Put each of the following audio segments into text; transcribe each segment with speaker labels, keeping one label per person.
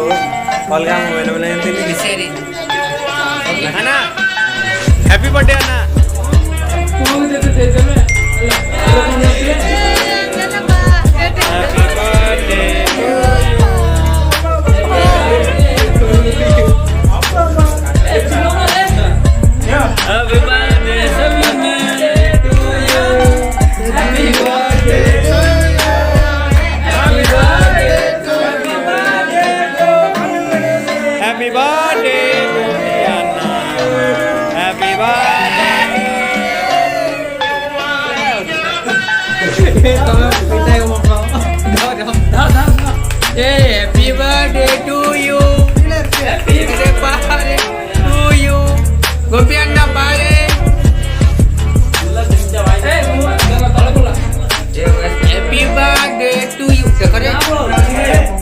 Speaker 1: अलगा मोबाइल वाला ఏంటి
Speaker 2: సరే
Speaker 1: అన్న హ్యాపీ బర్త్డే అన్న Happy birthday to Anna. Happy birthday.
Speaker 2: Hey, happy birthday to you. Happy birthday to you. Gopi Anna Pare. Happy birthday to you. देखो रे.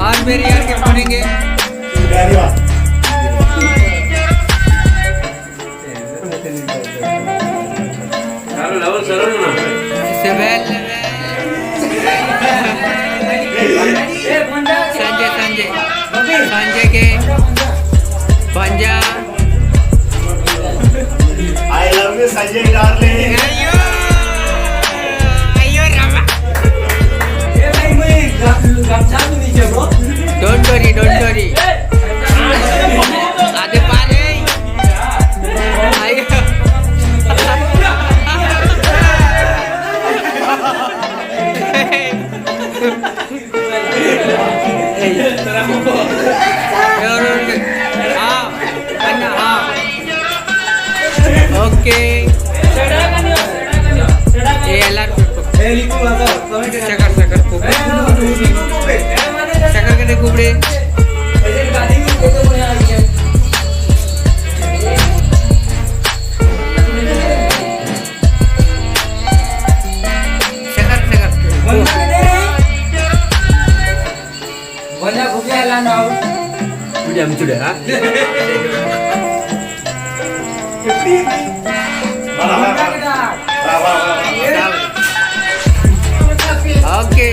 Speaker 2: और मेरे यार के पढ़ेंगे संजय के पंजा
Speaker 3: I love you Sanjay darling.
Speaker 2: अयो रामा डोंट वरी आधे पारे आयो ओके ये ಎಲ್ಲಾರು ಶಕರ್ ಶಕರ್ ಕಡೆ ಕೂಬ್ರಿ
Speaker 4: Banyak kopi lah now.
Speaker 1: Sudah.
Speaker 2: Okay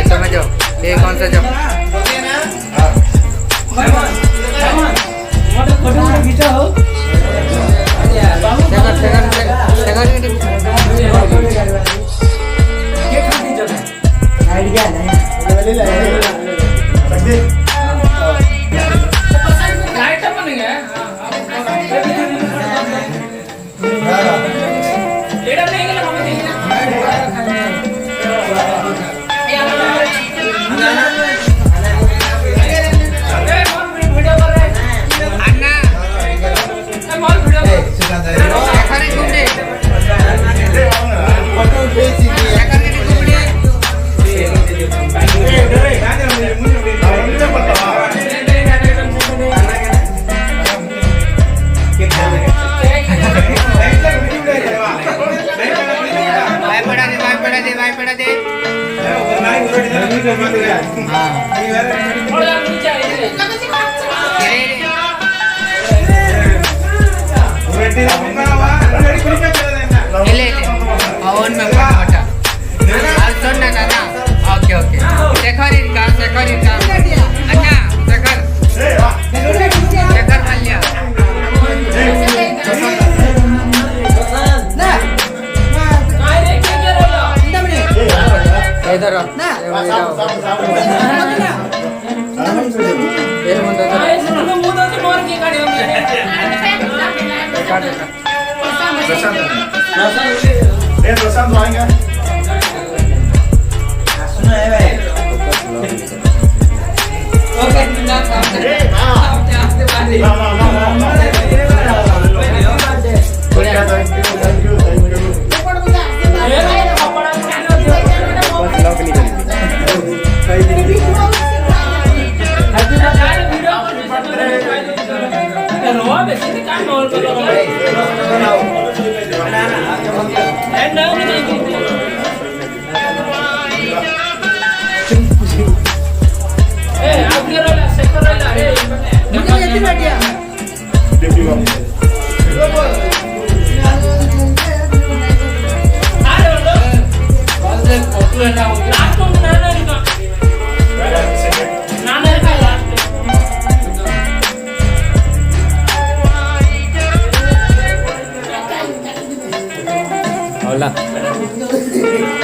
Speaker 2: समझो ये कौन सा जब
Speaker 3: प्रशांत आएगा
Speaker 4: ओके ना काम
Speaker 3: ए ना थैंक यू
Speaker 1: Hola.